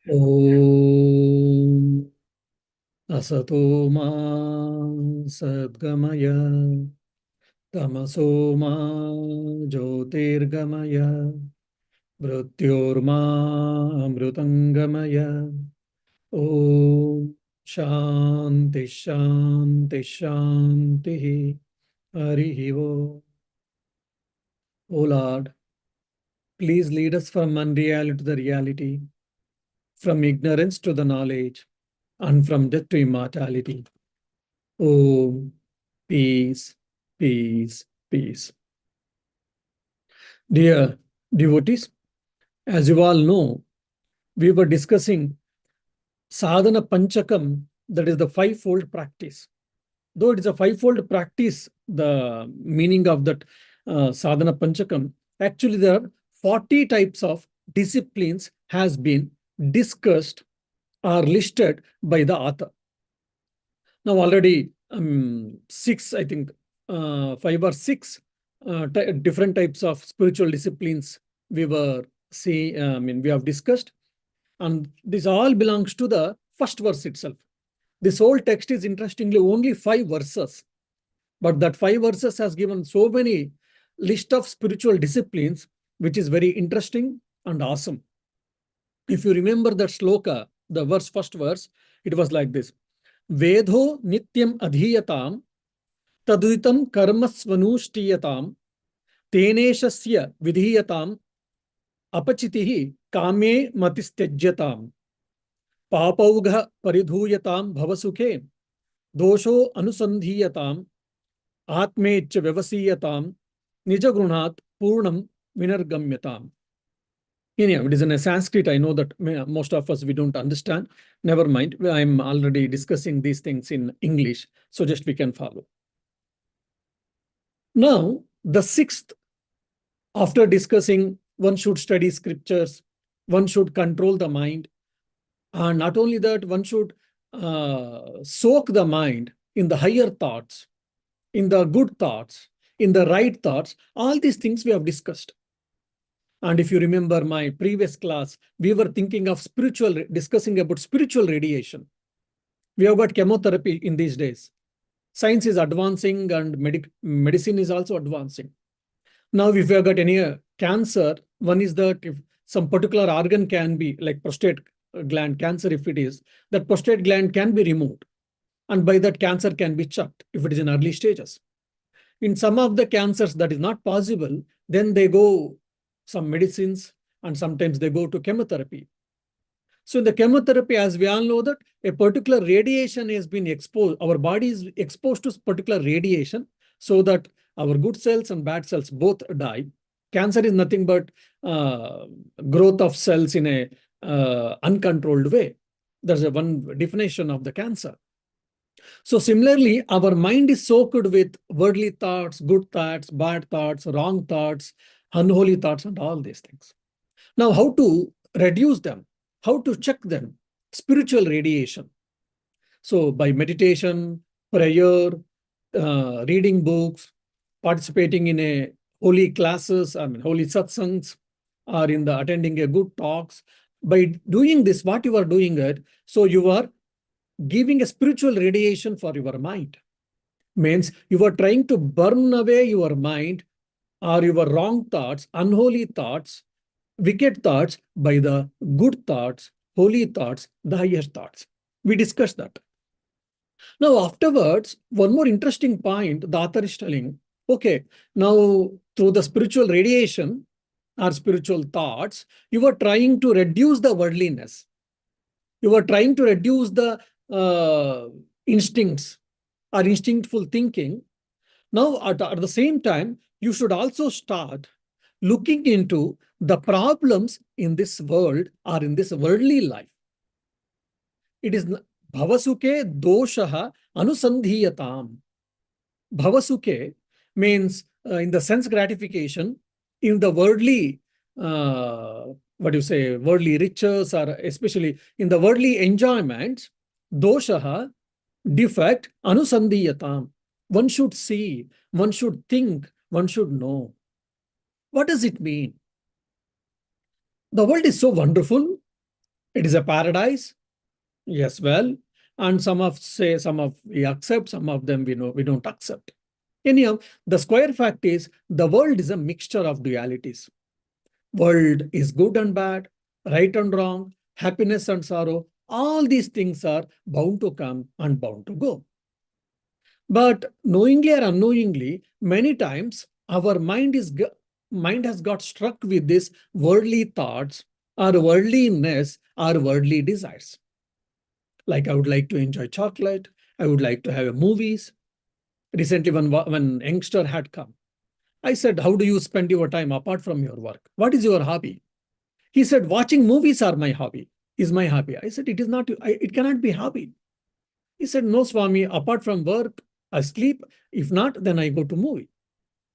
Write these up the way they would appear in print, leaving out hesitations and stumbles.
Om Asato Ma Sadgamaya Tamaso Ma Jyotirgamaya Mrityorma Amrutangamaya. Om Shanti Shanti Shanti. Harihi Om. O Lord, please lead us from unreality to the reality, from ignorance to the knowledge, and from death to immortality. Om, peace, peace, peace. Dear devotees, as you all know, we were discussing Sadhana Panchakam, that is the fivefold practice. Though it is a fivefold practice, the meaning of that Sadhana Panchakam, actually there are 40 types of disciplines has been discussed or listed by the author. Now already six, I think, 5 or 6 different types of spiritual disciplines we were we have discussed, and this all belongs to the first verse itself. This whole text is interestingly only 5 verses, but that 5 verses has given so many list of spiritual disciplines, which is very interesting and awesome. If you remember that sloka, the first verse, it was like this: Vedho nityam adhiyatam taduditam karma svanushtiyatam teneshasya vidhiyatam apachitihi kame matistejyatam papaugha paridhuyatam bhavasukhe dosho anusandhiyatam atmecha vyavasiyatam nijagrunat purnam vinargamyatam. Anyhow, it is in a Sanskrit. I know that most of us, we don't understand. Never mind. I'm already discussing these things in English, so just we can follow. Now, the sixth, after discussing one should study scriptures, one should control the mind, and not only that, one should soak the mind in the higher thoughts, in the good thoughts, in the right thoughts. All these things we have discussed. And if you remember my previous class, we were thinking of discussing about spiritual radiation. We have got chemotherapy in these days. Science is advancing and medicine is also advancing. Now, if you have got any cancer, one is that if some particular organ can be, like prostate gland cancer, if it is, that prostate gland can be removed. And by that, cancer can be checked if it is in early stages. In some of the cancers, that is not possible. Then they go some medicines, and sometimes they go to chemotherapy. So in the chemotherapy, as we all know, that a particular radiation has been exposed, our body is exposed to particular radiation, so that our good cells and bad cells both die. Cancer is nothing but growth of cells in a uncontrolled way. There's one definition of the cancer. So similarly, our mind is soaked with worldly thoughts, good thoughts, bad thoughts, wrong thoughts, unholy thoughts, and all these things. Now, how to reduce them? How to check them? Spiritual radiation. So by meditation, prayer, reading books, participating in a holy classes, holy satsangs, or in the attending a good talks. By doing this, what you are doing it, so you are giving a spiritual radiation for your mind. Means you are trying to burn away your mind or your wrong thoughts, unholy thoughts, wicked thoughts by the good thoughts, holy thoughts, the higher thoughts. We discussed that. Now, afterwards, one more interesting point the author is telling, okay, now through the spiritual radiation or spiritual thoughts, you are trying to reduce the worldliness. You are trying to reduce the instincts or instinctful thinking. Now, at the same time, you should also start looking into the problems in this world or in this worldly life. It is bhavasuke doshaha anusandhiyatam. Bhavasuke means in the sense gratification, in the worldly, worldly riches, or especially in the worldly enjoyments, doshaha, defect, anusandhiyatam. One should see, one should think, one should know. What does it mean? The world is so wonderful. It is a paradise. Yes, well, and some of we accept, some of them we know we don't accept. Anyhow, the square fact is the world is a mixture of dualities. World is good and bad, right and wrong, happiness and sorrow. All these things are bound to come and bound to go. But knowingly or unknowingly, many times our mind has got struck with these worldly thoughts or worldliness or worldly desires. Like I would like to enjoy chocolate, I would like to have movies. Recently, when youngster had come, I said, "How do you spend your time apart from your work? What is your hobby?" He said, "Watching movies are my hobby. Is my hobby." I said, "It is not. It cannot be hobby." He said, "No, Swami. Apart from work, I sleep. If not, then I go to movie."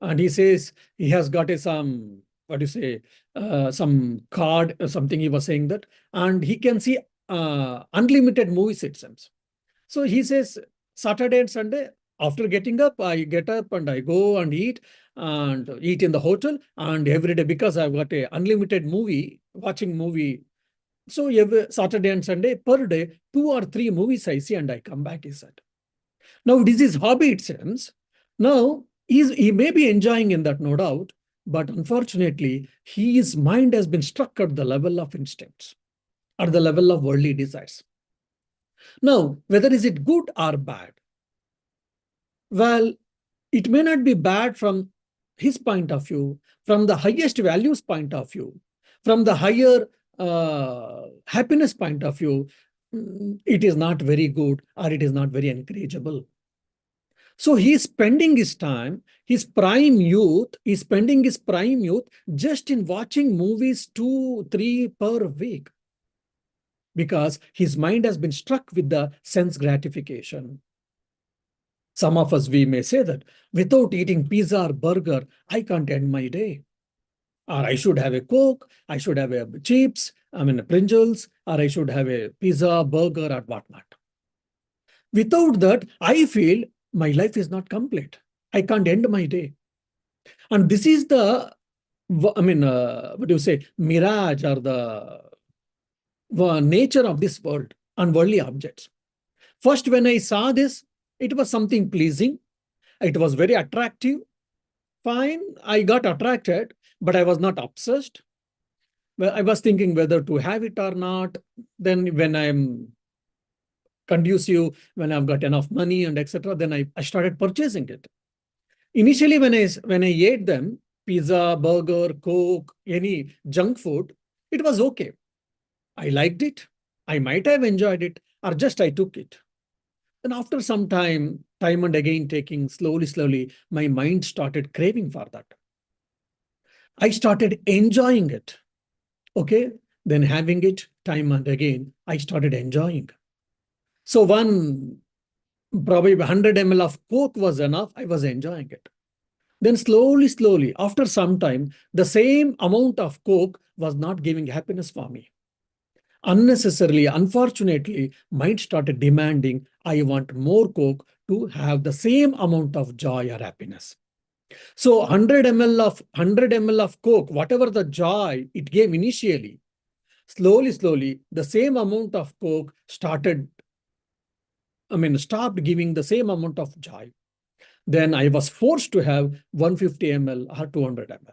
And he says he has got some, what do you say, some card or something. He was saying that, and he can see unlimited movies, it seems. So he says Saturday and Sunday, after getting up, I get up and I go and eat in the hotel, and every day, because I've got a unlimited watching movie. So every Saturday and Sunday per day, 2 or 3 movies I see and I come back, he said. Now this is hobby, it seems. Now he may be enjoying in that, no doubt, but unfortunately, his mind has been struck at the level of instincts, at the level of worldly desires. Now, whether is it good or bad? Well, it may not be bad from his point of view, from the highest values point of view, from the higher happiness point of view. It is not very good or it is not very encourageable. So he's spending his time, he's spending his prime youth just in watching movies 2, 3 per week, because his mind has been struck with the sense gratification. Some of us, we may say that without eating pizza or burger, I can't end my day. Or I should have a Coke, I should have a chips, Pringles, or I should have a pizza, burger, or whatnot. Without that, I feel my life is not complete. I can't end my day. And this is the, what do you say, mirage or the nature of this world and worldly objects. First, when I saw this, it was something pleasing. It was very attractive. Fine, I got attracted, but I was not obsessed. Well, I was thinking whether to have it or not. Then when I'm conducive, when I've got enough money and etc., then I started purchasing it. Initially, when I ate them, pizza, burger, Coke, any junk food, it was okay. I liked it. I might have enjoyed it, or just I took it. Then after some time and again taking, slowly, my mind started craving for that. I started enjoying it. Okay. Then having it time and again, I started enjoying. So probably 100 ml of Coke was enough. I was enjoying it. Then slowly, after some time, the same amount of Coke was not giving happiness for me. Unnecessarily, unfortunately, mind started demanding, I want more Coke to have the same amount of joy or happiness. So 100 ml of Coke, whatever the joy it gave initially, slowly, the same amount of Coke stopped giving the same amount of joy. Then I was forced to have 150 ml or 200 ml.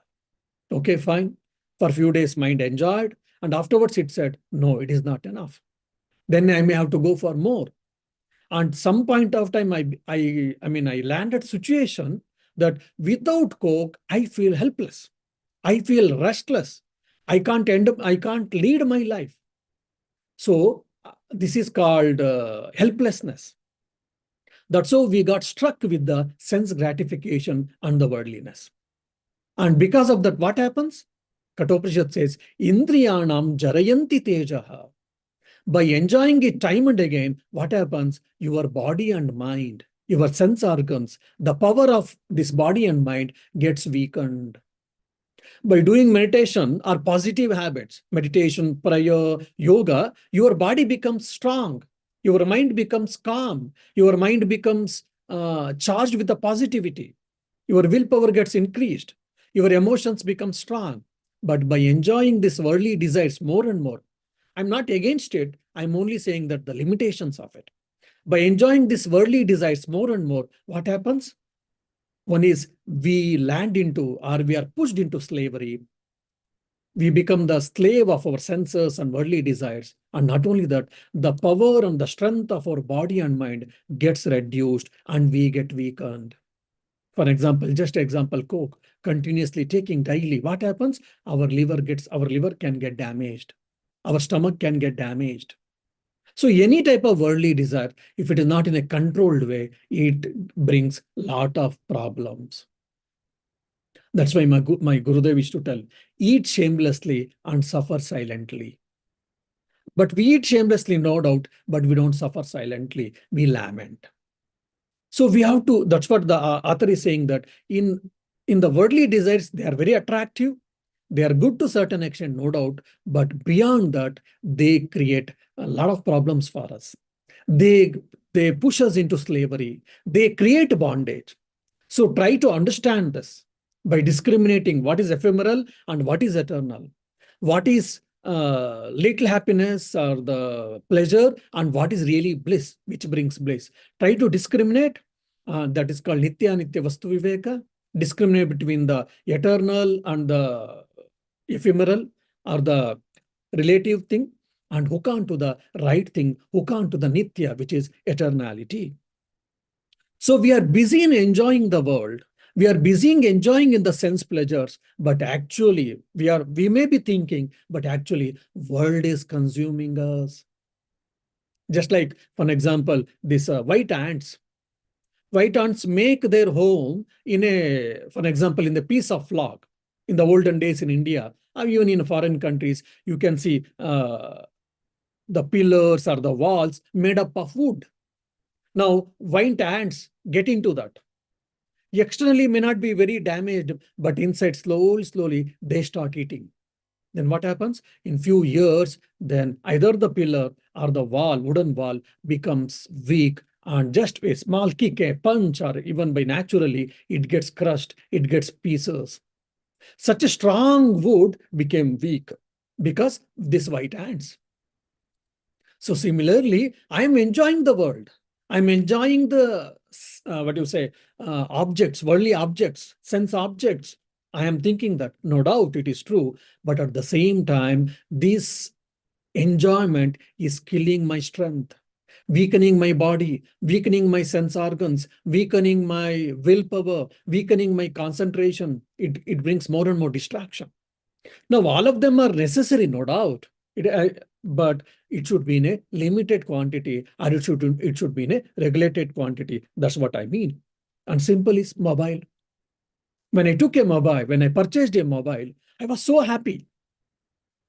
Okay, fine. For a few days, mind enjoyed. And afterwards it said, no, it is not enough. Then I may have to go for more. And some point of time, I landed situation that without Coke, I feel helpless. I feel restless. I can't lead my life. So this is called helplessness. That's how we got struck with the sense gratification and the worldliness. And because of that, what happens? Kathopanishad says, Indriyanam jarayanti tejaha. By enjoying it time and again, what happens? Your body and mind, your sense organs, the power of this body and mind gets weakened. By doing meditation or positive habits, meditation, prayer, yoga, your body becomes strong. Your mind becomes calm. Your mind becomes charged with the positivity. Your willpower gets increased. Your emotions become strong. But by enjoying these worldly desires more and more, I'm not against it. I'm only saying that the limitations of it. By enjoying these worldly desires more and more, what happens? One is we land into or we are pushed into slavery. We become the slave of our senses and worldly desires. And not only that, the power and the strength of our body and mind gets reduced and we get weakened. For example, just example, Coke, continuously taking daily, what happens? Our liver can get damaged. Our stomach can get damaged. So any type of worldly desire, if it is not in a controlled way, it brings lot of problems. That's why my Gurudev used to tell, eat shamelessly and suffer silently. But we eat shamelessly, no doubt, but we don't suffer silently. We lament. So we have to, that's what the author is saying, that in the worldly desires, they are very attractive. They are good to certain extent, no doubt. But beyond that, they create a lot of problems for us. They push us into slavery. They create bondage. So try to understand this by discriminating what is ephemeral and what is eternal. What is little happiness or the pleasure and what is really bliss, which brings bliss. Try to discriminate. That is called Nitya Nitya Vastu Viveka. Discriminate between the eternal and the ephemeral or the relative thing, and hook on to the right thing, hook on to the Nitya, which is eternality. So we are busy in enjoying the world. We are busy in enjoying in the sense pleasures, but actually we may be thinking, but actually world is consuming us. Just like, for an example, these white ants. White ants make their home in for an example, in the piece of log. In the olden days in India, or even in foreign countries, you can see the pillars or the walls made up of wood. Now, white ants get into that. Externally may not be very damaged, but inside slowly, they start eating. Then what happens? In few years, then either the pillar or the wall, wooden wall, becomes weak, and just a small kick, a punch, or even by naturally, it gets crushed, it gets pieces. Such a strong wood became weak because this white ants. So similarly, I'm enjoying the world. I'm enjoying the, what do you say, objects, worldly objects, sense objects. I am thinking that, no doubt it is true, but at the same time, this enjoyment is killing my strength, weakening my body, weakening my sense organs, weakening my willpower, weakening my concentration. It brings more and more distraction. Now, all of them are necessary, no doubt. But it should be in a limited quantity, or it should be in a regulated quantity. That's what I mean. And simple is mobile. When I took a mobile, when I purchased a mobile, I was so happy.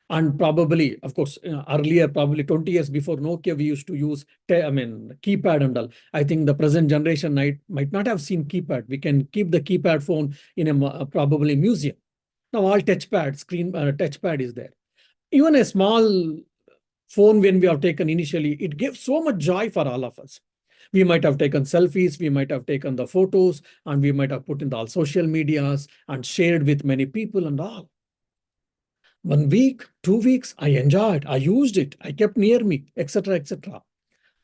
And probably, of course, earlier, probably 20 years before Nokia, we used to use, keypad and all. I think the present generation might not have seen keypad. We can keep the keypad phone in a probably museum. Now all touchpad is there. Even a small phone, when we have taken initially, it gave so much joy for all of us. We might have taken selfies, we might have taken the photos, and we might have put in all social medias and shared with many people and all. 1 week, 2 weeks, I enjoyed, I used it, I kept near me, etc., etc.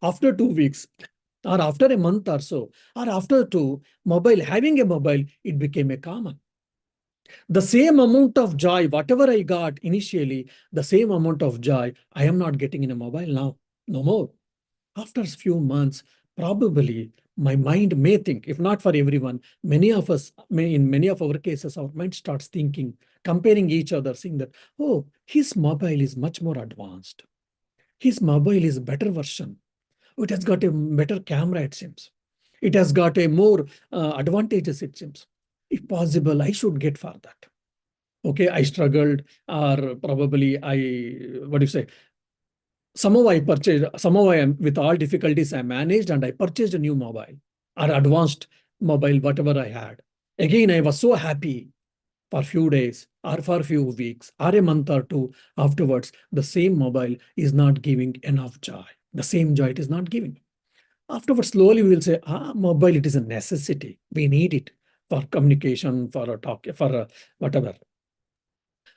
After 2 weeks, or after a month or so, or after having a mobile, it became a common. The same amount of joy, whatever I got initially, the same amount of joy I am not getting in a mobile now, no more. After a few months, probably my mind may think, if not for everyone, many of us may, in many of our cases, our mind starts thinking, comparing each other, saying that, oh, his mobile is much more advanced. His mobile is a better version. It has got a better camera, it seems. It has got a more advantages, it seems. If possible, I should get for that. Okay, I struggled, or probably what do you say? Somehow I purchased, somehow I am, with all difficulties, I managed and I purchased a new mobile or advanced mobile, whatever I had. Again, I was so happy for a few days or for a few weeks or a month or two. Afterwards, the same mobile is not giving enough joy. The same joy it is not giving. Afterwards, slowly we will say, mobile, it is a necessity. We need it for communication, for a talk, for a whatever.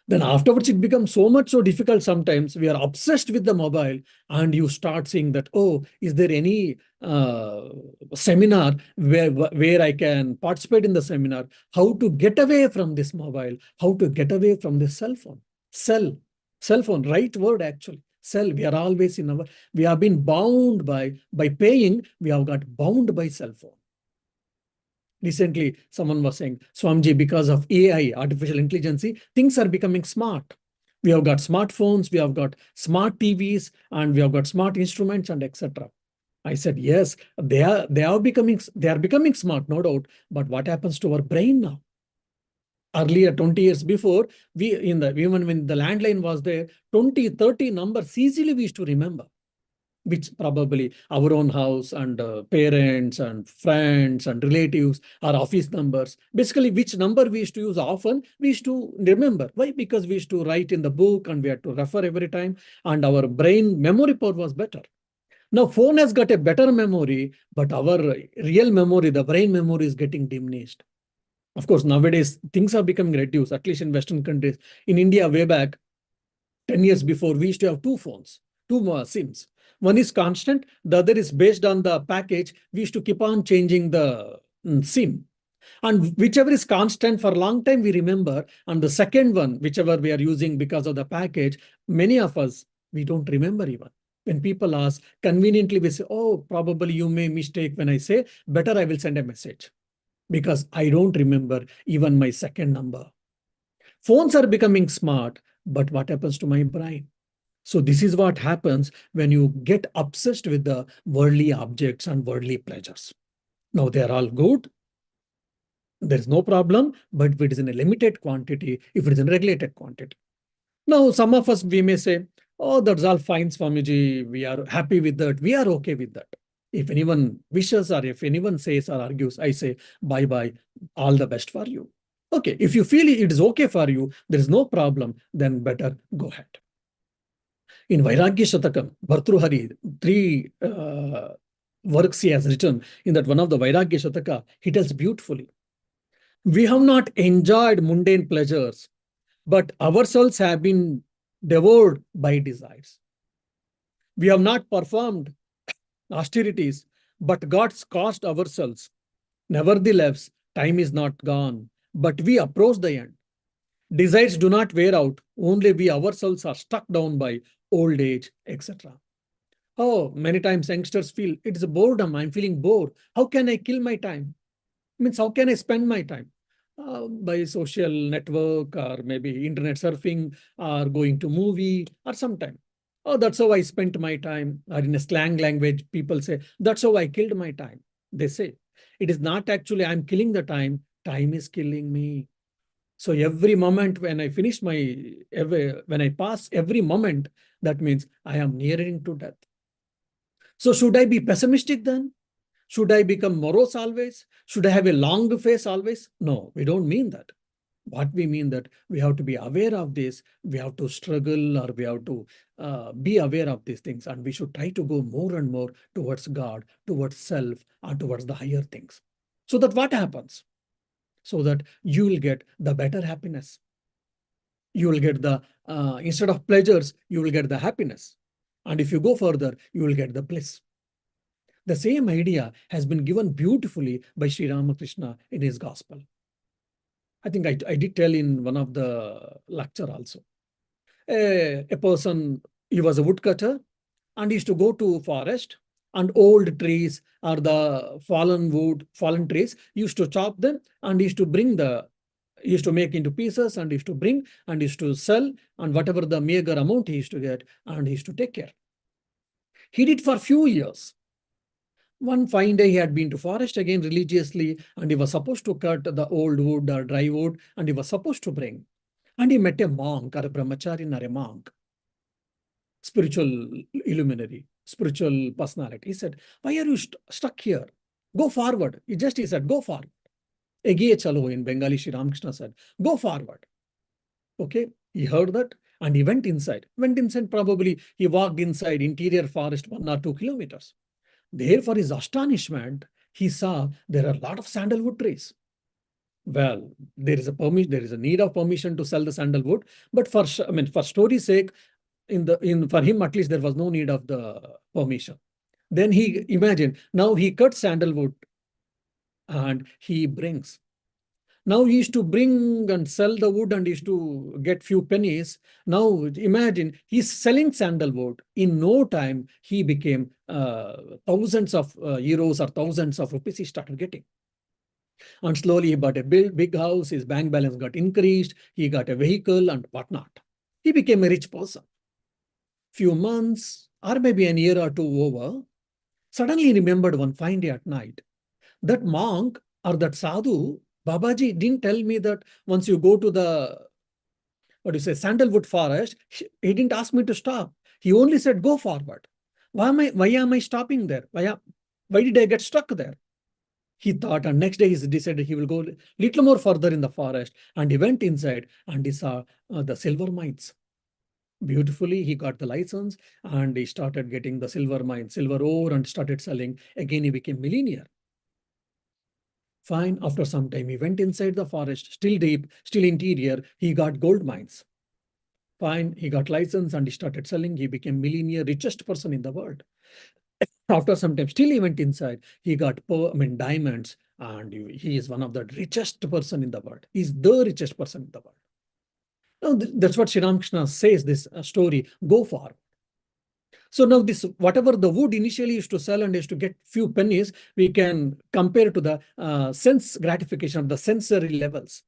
Then afterwards, it becomes so much so difficult sometimes. We are obsessed with the mobile, and you start seeing that, oh, is there any seminar where I can participate in the seminar? How to get away from this mobile? How to get away from this cell phone? Cell phone, right word actually. Cell. We are always in our. We have been bound by paying. We have got bound by cell phone. Recently, someone was saying, Swamiji, because of AI, artificial intelligence, things are becoming smart. We have got smartphones, we have got smart TVs, and we have got smart instruments, and etc. I said, yes, they are becoming smart, no doubt. But what happens to our brain now? Earlier, 20 years before, even when the landline was there, 20, 30 numbers easily we used to remember, which probably our own house and parents and friends and relatives or office numbers. Basically, which number we used to use often, we used to remember. Why? Because we used to write in the book and we had to refer every time, and our brain memory power was better. Now, phone has got a better memory, but our real memory, the brain memory, is getting diminished. Of course, nowadays, things are becoming reduced, at least in Western countries. In India, way back, 10 years before, we used to have two phones, two more SIMs. One is constant, the other is based on the package. We used to keep on changing the SIM. And whichever is constant for a long time, we remember. And the second one, whichever we are using because of the package, many of us, we don't remember even. When people ask, conveniently we say, oh, probably you may mistake when I say, better I will send a message because I don't remember even my second number. Phones are becoming smart, but what happens to my brain? So this is what happens when you get obsessed with the worldly objects and worldly pleasures. Now they are all good. There is no problem, but if it is in a limited quantity, if it is in regulated quantity. Now, some of us, we may say, oh, that's all fine, Swamiji. We are happy with that. We are okay with that. If anyone wishes or if anyone says or argues, I say, bye-bye, all the best for you. Okay, if you feel it is okay for you, there is no problem, then better go ahead. In Vairagya Shatakam, Bhartruhari, three works he has written. In that one of the Vairagya Shataka, he tells beautifully, we have not enjoyed mundane pleasures, but ourselves have been devoured by desires. We have not performed austerities, but got scorched ourselves. Nevertheless, time is not gone, but we approach the end. Desires do not wear out, only we ourselves are struck down by old age, etc. Oh, many times youngsters feel it is a boredom. I'm feeling bored. How can I kill my time? Means how can I spend my time? By social network or maybe internet surfing or going to movie or sometime. Oh, that's how I spent my time. Or in a slang language, people say, that's how I killed my time. They say, it is not actually I'm killing the time. Time is killing me. So every moment when I finish when I pass every moment, that means I am nearing to death. So should I be pessimistic then? Should I become morose always? Should I have a long face always? No, we don't mean that. What we mean that we have to be aware of this, we have to struggle or we have to be aware of these things, and we should try to go more and more towards God, towards self, or towards the higher things. So that what happens? So that you will get the better happiness. You will get the, instead of pleasures, you will get the happiness. And if you go further, you will get the bliss. The same idea has been given beautifully by Sri Ramakrishna in his gospel. I think I did tell in one of the lecture also. A person, he was a woodcutter and he used to go to forest, and old trees or the fallen wood, fallen trees, he used to chop them and he used to he used to make into pieces and he used to bring and he used to sell, and whatever the meager amount he used to get, and he used to take care. He did for few years. One fine day, he had been to forest again religiously, and he was supposed to cut the old wood or dry wood, and he was supposed to bring. And he met a monk or a brahmachari or a monk, spiritual illuminary, spiritual personality. He said, why are you stuck here? Go forward. He said, go forward. Egiye chalo in Bengali, Sri Ramakrishna said, go forward. Okay, he heard that and he went inside. Probably he walked inside interior forest 1 or 2 kilometers. There, for his astonishment, he saw there are a lot of sandalwood trees. Well, there is a permission, there is a need of permission to sell the sandalwood, but for story's sake, for him at least there was no need of the permission. Then he imagine now he cuts sandalwood and he brings. Now he used to bring and sell the wood and used to get few pennies. Now imagine he's selling sandalwood. In no time, he became thousands of euros or thousands of rupees he started getting. And slowly he bought a big house, his bank balance got increased, he got a vehicle and whatnot. He became a rich person. Few months or maybe an year or two over, suddenly he remembered one fine day at night. That monk or that sadhu, Babaji didn't tell me that once you go to the, sandalwood forest, he didn't ask me to stop. He only said, go forward. Why am I stopping there? Why did I get stuck there? He thought, and next day he decided he will go little more further in the forest, and he went inside and he saw the silver mines. Beautifully, he got the license and he started getting the silver mine, silver ore, and started selling. Again, he became millionaire. Fine. After some time, he went inside the forest, still deep, still interior. He got gold mines. Fine. He got license and he started selling. He became millionaire, richest person in the world. After some time, still he went inside. He got diamonds, and he is one of the richest person in the world. He's the richest person in the world. Now, that's what Sri Ramakrishna says, this story, go for. So now this, whatever the wood initially used to sell and used to get few pennies, we can compare to the sense gratification of the sensory levels.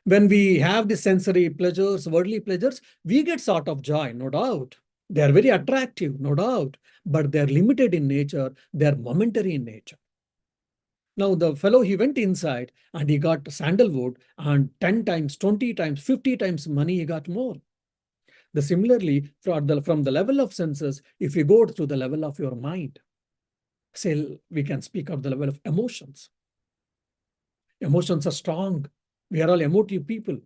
When we have the sensory pleasures, worldly pleasures, we get sort of joy, no doubt. They are very attractive, no doubt, but they are limited in nature. They are momentary in nature. Now the fellow, he went inside and he got sandalwood, and 10 times, 20 times, 50 times money he got more. Similarly, from the level of senses, if you go to the level of your mind, say we can speak of the level of emotions. Emotions are strong. We are all emotive people.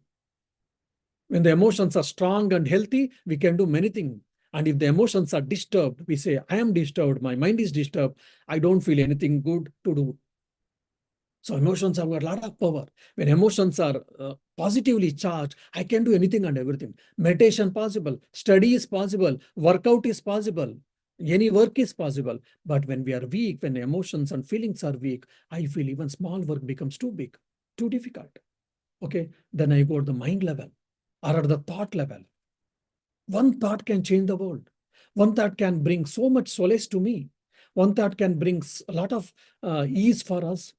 When the emotions are strong and healthy, we can do many things. And if the emotions are disturbed, we say, I am disturbed, my mind is disturbed, I don't feel anything good to do. So emotions have got a lot of power. When emotions are positively charged, I can do anything and everything. Meditation possible, study is possible, workout is possible, any work is possible. But when we are weak, when emotions and feelings are weak, I feel even small work becomes too big, too difficult. Okay, then I go to the mind level or at the thought level. One thought can change the world. One thought can bring so much solace to me. One thought can bring a lot of ease for us.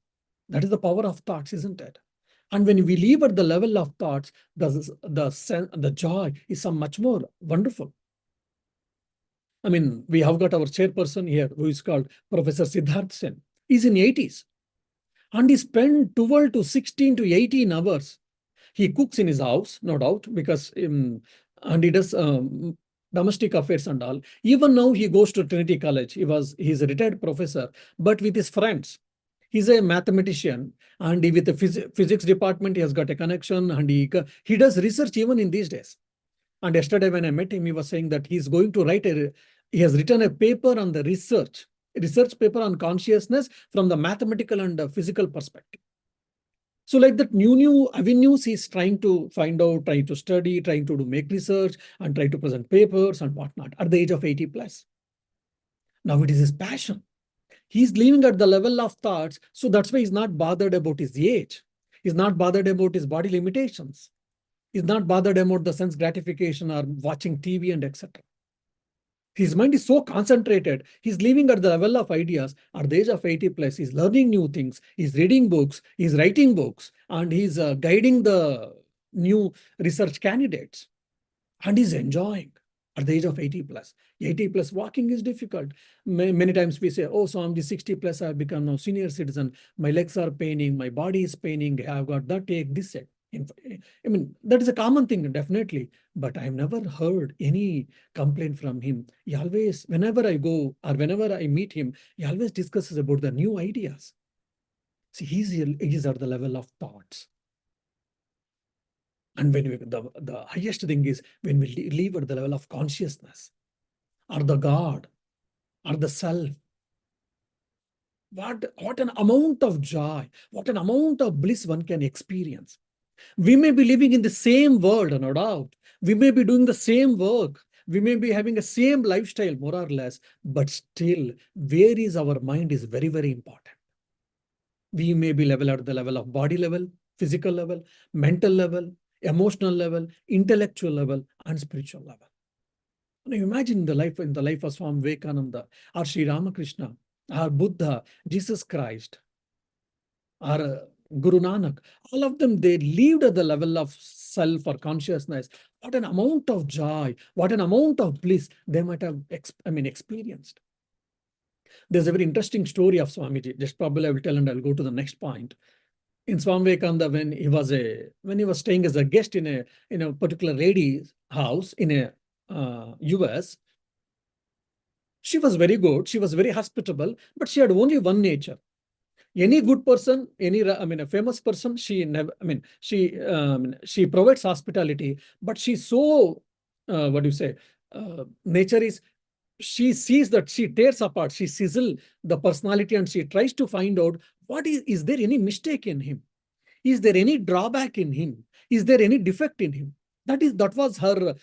That is the power of thoughts, isn't it? And when we live at the level of thoughts, the joy is so much more wonderful. I mean, we have got our chairperson here who is called Professor Siddharth Sen. He's in 80s. And he spent 12 to 16 to 18 hours. He cooks in his house, no doubt, because and he does domestic affairs and all. Even now he goes to Trinity College. He's a retired professor, but with his friends. He's a mathematician, and with the physics department, he has got a connection, and he does research even in these days. And yesterday when I met him, he was saying that he's going to he has written a paper on the research paper on consciousness from the mathematical and physical perspective. So like that, new avenues he's trying to find out, trying to study, trying to make research, and try to present papers and whatnot at the age of 80 plus. Now it is his passion. He's living at the level of thoughts, so that's why he's not bothered about his age. He's not bothered about his body limitations. He's not bothered about the sense gratification or watching TV and etc. His mind is so concentrated. He's living at the level of ideas. At the age of 80 plus, he's learning new things. He's reading books. He's writing books. And he's guiding the new research candidates. And he's enjoying at the age of 80 plus. 80 plus walking is difficult. Many times we say, oh, so I'm the 60 plus, I've become now senior citizen. My legs are paining. My body is paining. I've got that ache, this ache. I mean, that is a common thing, definitely. But I've never heard any complaint from him. He always, whenever I go or whenever I meet him, he always discusses about the new ideas. See, he's at the level of thoughts. And when the highest thing is when we live at the level of consciousness, or the God, or the self. What an amount of joy, what an amount of bliss one can experience. We may be living in the same world, no doubt. We may be doing the same work. We may be having the same lifestyle, more or less, but still, where is our mind is very, very important. We may be level at the level of body level, physical level, mental level, emotional level, intellectual level, and spiritual level. Now imagine in the life of Swami Vivekananda, or Sri Ramakrishna, or Buddha, Jesus Christ, or Guru Nanak, all of them, they lived at the level of self or consciousness. What an amount of joy, what an amount of bliss they might have experienced. There's a very interesting story of Swamiji. Just probably I will tell and I'll go to the next point. In Swami Vivekananda, when he was staying as a guest in a particular lady's house in a US, she was very good, she was very hospitable, but she had only one nature. Any good person, a famous person, she never, she provides hospitality, but she's so, what do you say, nature is, she sees that she tears apart, she sizzles the personality and she tries to find out what is there any mistake in him? Is there any drawback in him? Is there any defect in him? That was her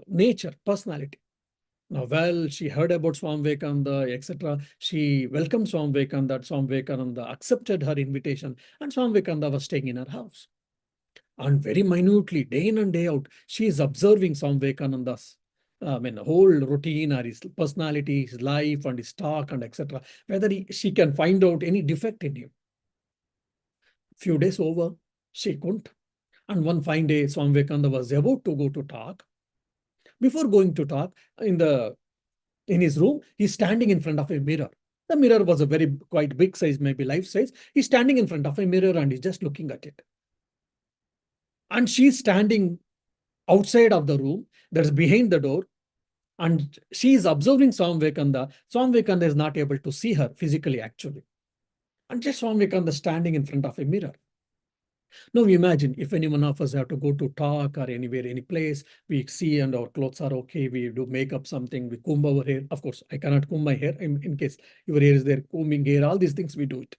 nature, personality. Now, well, she heard about Swami Vivekananda, etc. She welcomed Swami Vivekananda. Swami Vivekananda accepted her invitation, and Swami Vivekananda was staying in her house. And very minutely, day in and day out, she is observing Swami Vivekananda's whole routine or his personality, his life, and his talk, and etc. Whether she can find out any defect in him. Few days over, she couldn't. And one fine day, Swami Vivekananda was about to go to talk. Before going to talk, in his room, he's standing in front of a mirror. The mirror was a quite big size, maybe life size. He's standing in front of a mirror and he's just looking at it. And she's standing outside of the room, that's behind the door, and she is observing Swami Vivekananda. Swami Vivekananda is not able to see her physically, actually. And just Swami Vivekananda standing in front of a mirror. Now imagine if any one of us have to go to talk or anywhere, any place, we see and our clothes are okay, we do makeup something, we comb our hair. Of course, I cannot comb my hair in case your hair is there, combing hair, all these things we do it.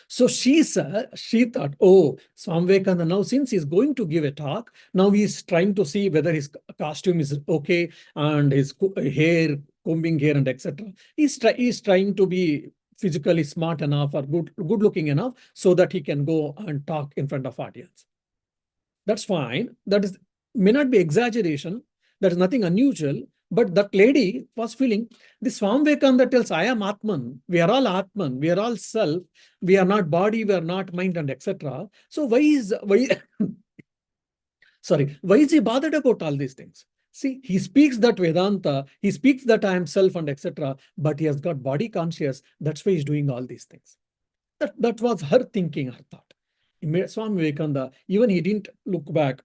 So she thought, oh, Swami Vivekananda, now since he's going to give a talk, now he's trying to see whether his costume is okay and his hair, combing hair and etc. He's trying to be physically smart enough or good looking enough so that he can go and talk in front of audience. That's fine. That may not be exaggeration. That is nothing unusual. But that lady was feeling, the Swami Vivekananda tells, I am Atman. We are all Atman. We are all self. We are not body. We are not mind and etc. So sorry, why is he bothered about all these things? See, he speaks that Vedanta, he speaks that I am self and etc., but he has got body conscious. That's why he's doing all these things. That was her thinking, her thought. Swami Vivekananda, even he didn't look back.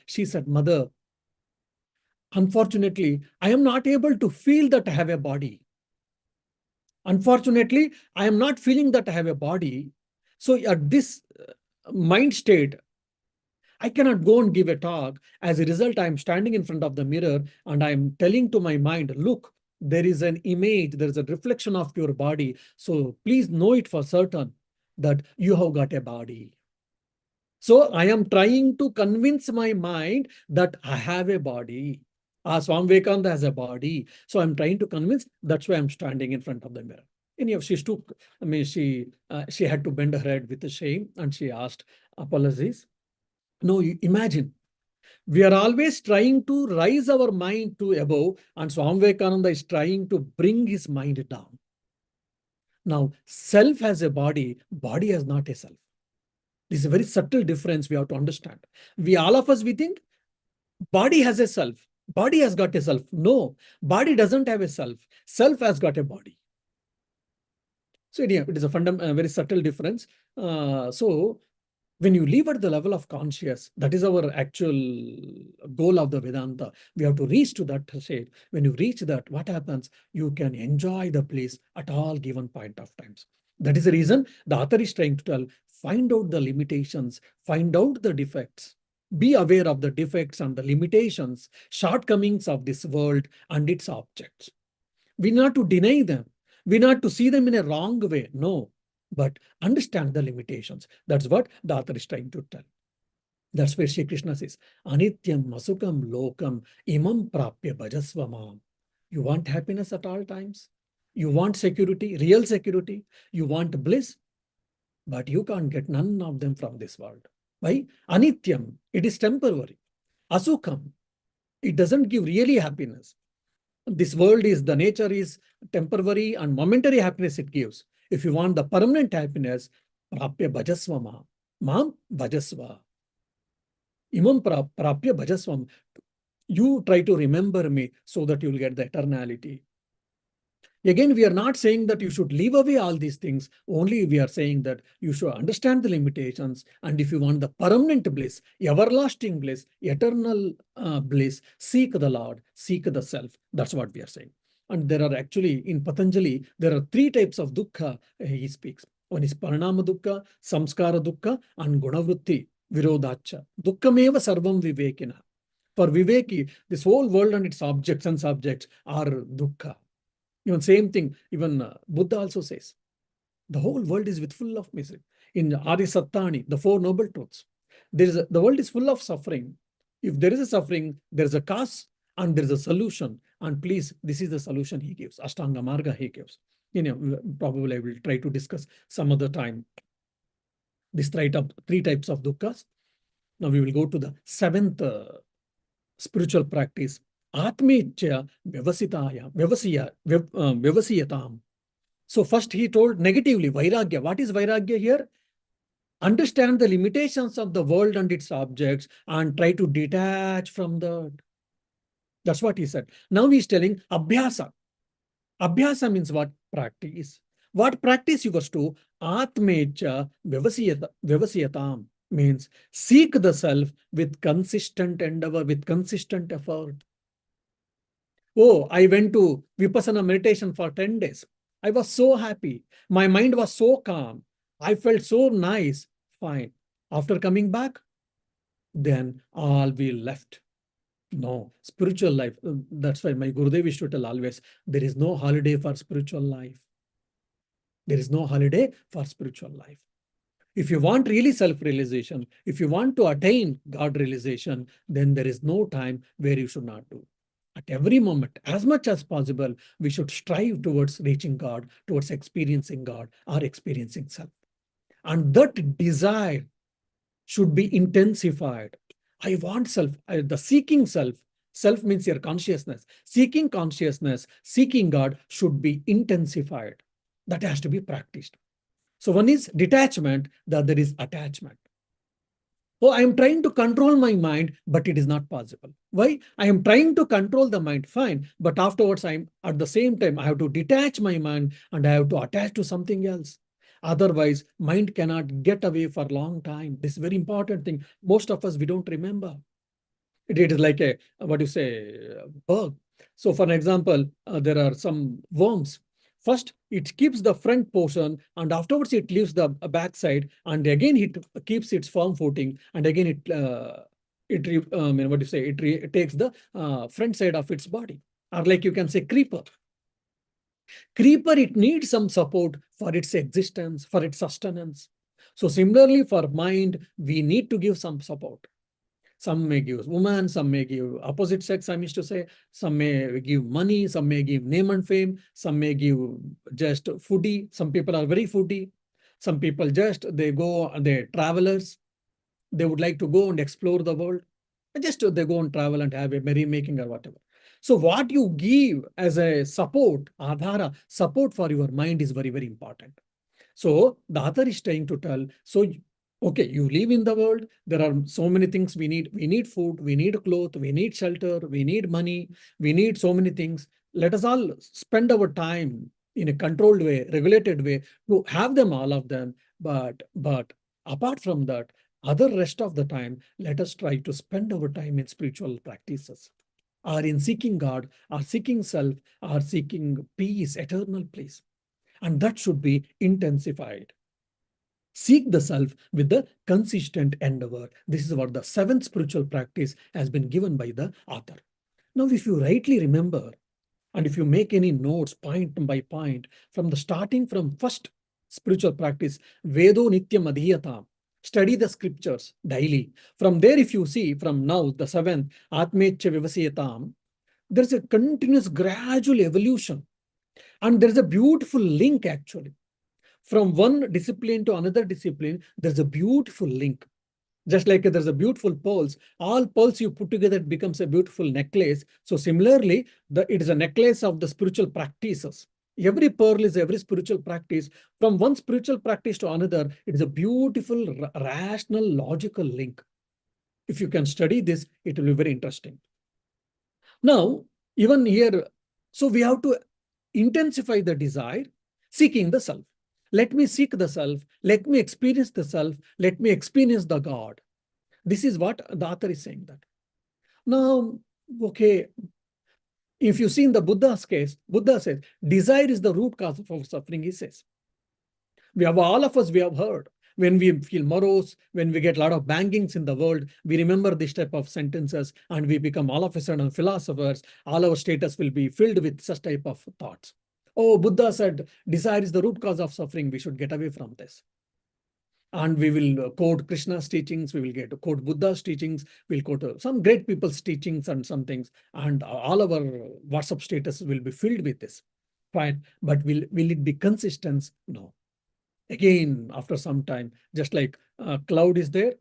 She said, Mother, unfortunately, I am not able to feel that I have a body. Unfortunately, I am not feeling that I have a body. So at this mind state, I cannot go and give a talk. As a result, I am standing in front of the mirror and I am telling to my mind, look, there is an image, there is a reflection of your body. So please know it for certain that you have got a body. So I am trying to convince my mind that I have a body. Swami Vivekananda has a body. So I'm trying to convince, that's why I'm standing in front of the mirror. Anyhow, she had to bend her head with shame and she asked apologies. No, imagine, we are always trying to rise our mind to above, and Swami Vivekananda is trying to bring his mind down. Now, self has a body, body has not a self. This is a very subtle difference we have to understand. All of us, we think body has a self, body has got a self. No, body doesn't have a self, self has got a body. So anyhow, it is a very subtle difference. So when you live at the level of conscious, that is our actual goal of the Vedanta. We have to reach to that state. When you reach that, what happens? You can enjoy the place at all given point of times. That is the reason the author is trying to tell, find out the limitations, find out the defects, be aware of the defects and the limitations, shortcomings of this world and its objects. We need not to deny them. We not to see them in a wrong way, no, but understand the limitations. That's what the author is trying to tell. That's where Shri Krishna says, Anityam masukam lokam imam prapya bhajasvamam. You want happiness at all times? You want security, real security? You want bliss? But you can't get none of them from this world. Why? Anityam, it is temporary. Asukam, it doesn't give really happiness. This world is, the nature is temporary and momentary happiness it gives. If you want the permanent happiness, prapya bhajasvama, mam bhajasva. Imam prapya bhajasvam. You try to remember me so that you will get the eternality. Again, we are not saying that you should leave away all these things. Only we are saying that you should understand the limitations. And if you want the permanent bliss, everlasting bliss, eternal bliss, seek the Lord, seek the self. That's what we are saying. And there are actually, in Patanjali, there are 3 types of dukkha he speaks. One is paranama dukkha, samskara dukkha, and gunavrutti virodacha. Dukkhameva sarvam vivekina. For Viveki, this whole world and its objects and subjects are dukkha. Even same thing, even Buddha also says, the whole world is with full of misery. In Adi Sattani, the 4 noble truths, the world is full of suffering. If there is a suffering, there is a cause and there is a solution. And please, this is the solution he gives. Ashtanga Marga he gives. Probably I will try to discuss some other time this 3 types of dukkhas. Now we will go to the 7th spiritual practice. Atmechya vyavasiyatam. So first he told negatively, vairagya. What is vairagya here? Understand the limitations of the world and its objects and try to detach from that. That's what he said. Now he's telling abhyasa. Abhyasa means what? Practice. What practice you was to? Atmecha vyavasiyatam means seek the self with consistent endeavor, with consistent effort. Oh, I went to Vipassana meditation for 10 days. I was so happy. My mind was so calm. I felt so nice. Fine. After coming back, then all we left. No, spiritual life. That's why my Gurudev used to tell always, there is no holiday for spiritual life. There is no holiday for spiritual life. If you want really self-realization, if you want to attain God realization, then there is no time where you should not do. At every moment, as much as possible, we should strive towards reaching God, towards experiencing God or experiencing self. And that desire should be intensified. I want self, the seeking self. Self means your consciousness. Seeking consciousness, seeking God should be intensified. That has to be practiced. So one is detachment, the other is attachment. Oh, I am trying to control my mind, but it is not possible. Why? I am trying to control the mind, fine. But afterwards, at the same time, I have to detach my mind and I have to attach to something else. Otherwise, mind cannot get away for a long time. This is a very important thing. Most of us, we don't remember. It is like a, what do you say, bug. So for an example, there are some worms. First, it keeps the front portion and afterwards it leaves the back side and again it keeps its firm footing and again it takes the front side of its body. Or like you can say creeper. Creeper, it needs some support for its existence, for its sustenance. So similarly for mind, we need to give some support. Some may give woman, some may give opposite sex, I used to say. Some may give money, some may give name and fame, some may give just foodie. Some people are very foodie. Some people they travelers. They would like to go and explore the world. Just they go and travel and have a merrymaking or whatever. So what you give as a support, adhara, support for your mind is very, very important. So the author is trying to tell, so okay, you live in the world, there are so many things we need. We need food, we need clothes, we need shelter, we need money, we need so many things. Let us all spend our time in a controlled way, regulated way to have them, all of them. But apart from that, other rest of the time, let us try to spend our time in spiritual practices or in seeking God, or seeking self, or seeking peace, eternal peace. And that should be intensified. Seek the self with the consistent endeavor. This is what the 7th spiritual practice has been given by the author. Now, if you rightly remember, And if you make any notes point by point, from the starting from first spiritual practice, Vedo Nityam Adhiyatam, study the scriptures daily. From there, if you see from now, the seventh, Atmecha Vivasiyatam, there's a continuous gradual evolution. And there's a beautiful link actually. From one discipline to another discipline, there's a beautiful link. Just like there's a beautiful pearls, all pearls you put together, it becomes a beautiful necklace. So similarly, it is a necklace of the spiritual practices. Every pearl is every spiritual practice. From one spiritual practice to another, it is a beautiful, rational, logical link. If you can study this, it will be very interesting. Now, even here, so we have to intensify the desire, seeking the self. Let me seek the self. Let me experience the self. Let me experience the God. This is what the author is saying that. Now, okay, if you see in the Buddha's case, Buddha says, desire is the root cause of our suffering, he says. We have, all of us, we have heard, when we feel morose, when we get a lot of bangings in the world, we remember this type of sentences and we become all of a sudden philosophers. All our status will be filled with such type of thoughts. Oh, Buddha said, desire is the root cause of suffering. We should get away from this. And we will quote Krishna's teachings, we will quote Buddha's teachings, we'll quote some great people's teachings and some things, and all our WhatsApp status will be filled with this. Fine, but will it be consistent? No. Again, after some time, just like a cloud is there,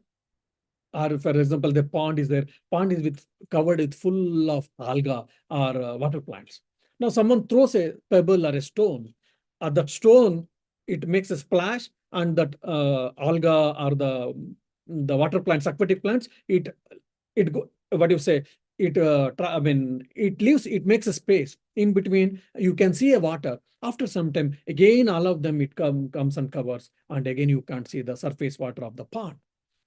or for example, the pond is there, pond is covered with full of alga or water plants. Now someone throws a pebble or a stone, that stone, it makes a splash, and that alga or the water plants, aquatic plants, what do you say, it makes a space in between. You can see a water. After some time, again, all of them, it comes and covers, and again, you can't see the surface water of the pond.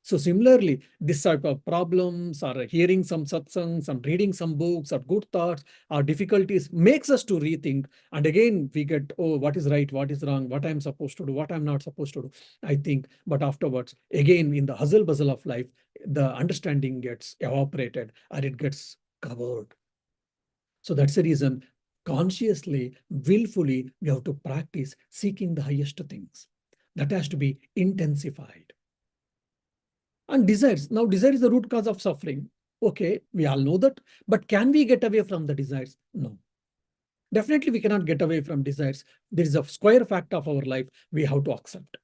So similarly, this type of problems, or hearing some satsangs, and reading some books, or good thoughts, or difficulties makes us to rethink. And again, we get, oh, what is right, what is wrong, what I'm supposed to do, what I'm not supposed to do, I think. But afterwards, again, in the hustle bustle of life, the understanding gets evaporated, or it gets covered. So that's the reason, consciously, willfully, we have to practice seeking the highest things. That has to be intensified. And desires. Now, desire is the root cause of suffering. Okay, we all know that. But can we get away from the desires? No. Definitely, we cannot get away from desires. There is a square fact of our life we have to accept.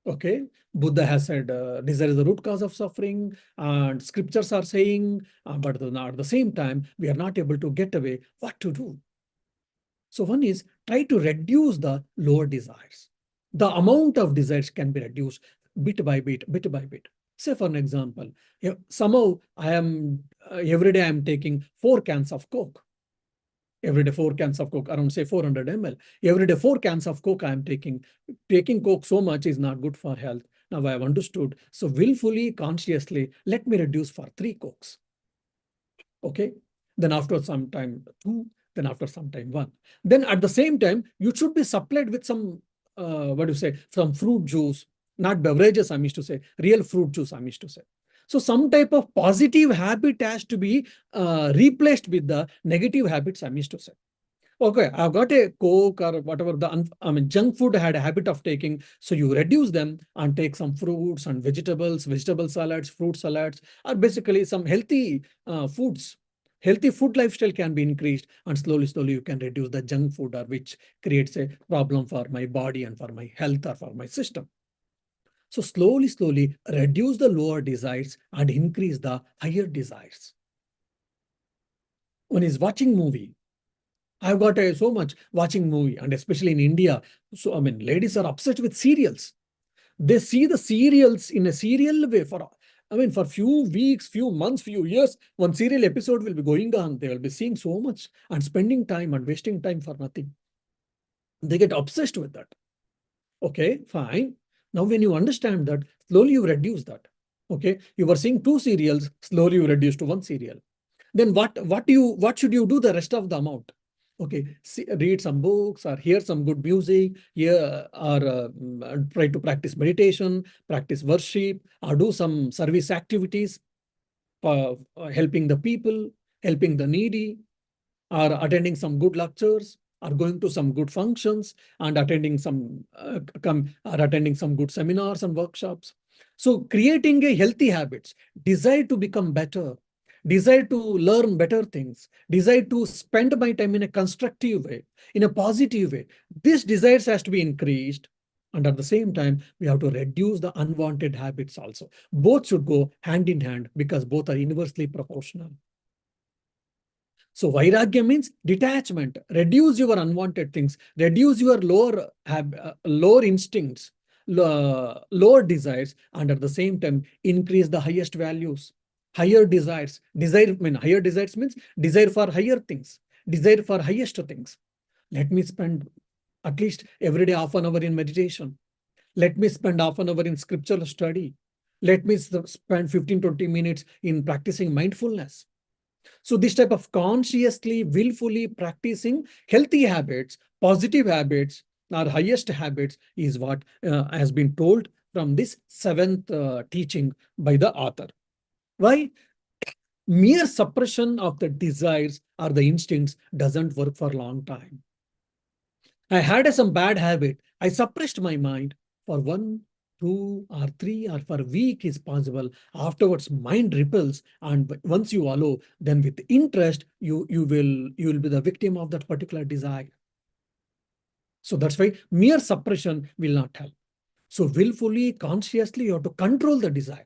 Okay, Buddha has said desire is the root cause of suffering, and scriptures are saying, but at the same time, we are not able to get away. What to do? So one is, try to reduce the lower desires. The amount of desires can be reduced bit by bit, bit by bit. Say, for an example, somehow I am every day I am taking 4 cans of Coke. Every day 4 cans of Coke, around say 400 ml. Every day 4 cans of Coke I am taking. Taking Coke so much is not good for health. Now I have understood. So willfully, consciously, let me reduce for 3 Cokes. Okay. Then after some time 2, then after some time 1. Then at the same time, you should be supplied with some, what do you say, some fruit juice, not beverages, I mean to say, real fruit juice, I mean to say. So some type of positive habit has to be replaced with the negative habits, I mean to say. Okay, I've got a Coke or whatever junk food I had a habit of taking. So you reduce them and take some fruits and vegetables, vegetable salads, fruit salads, or basically some healthy foods. Healthy food lifestyle can be increased, and slowly, slowly you can reduce the junk food, or which creates a problem for my body and for my health or for my system. So slowly, slowly reduce the lower desires and increase the higher desires. One is watching movie. I've got so much watching movie, and especially in India. So, ladies are obsessed with serials. They see the serials in a serial way for few weeks, few months, few years. One serial episode will be going on. They will be seeing so much and spending time and wasting time for nothing. They get obsessed with that. Okay, fine. Now, when you understand that, slowly you reduce that. Okay, you were seeing 2 serials, slowly you reduce to 1 serial. Then what should you do the rest of the amount? Okay, read some books, or hear some good music, or try to practice meditation, practice worship, or do some service activities for helping the people, helping the needy. or attending some good lectures, or going to some good functions, and attending some good seminars and workshops. So creating a healthy habits, desire to become better, desire to learn better things, desire to spend my time in a constructive way, in a positive way. These desires has to be increased. And at the same time, we have to reduce the unwanted habits also. Both should go hand in hand because both are inversely proportional. So Vairagya means detachment, reduce your unwanted things, reduce your lower instincts, lower desires, and at the same time, increase the highest values, higher desires. Higher desires means desire for higher things, desire for highest things. Let me spend at least every day half an hour in meditation. Let me spend half an hour in scriptural study. Let me spend 15-20 minutes in practicing mindfulness. So this type of consciously, willfully practicing healthy habits, positive habits, our highest habits is what has been told from this seventh teaching by the author. Why? Mere suppression of the desires or the instincts doesn't work for a long time. I had some bad habit. I suppressed my mind for 1, 2, or 3, or for a week is possible. Afterwards, mind repels, and once you allow, then with interest, you will be the victim of that particular desire. So that's why mere suppression will not help. So willfully, consciously, you have to control the desire,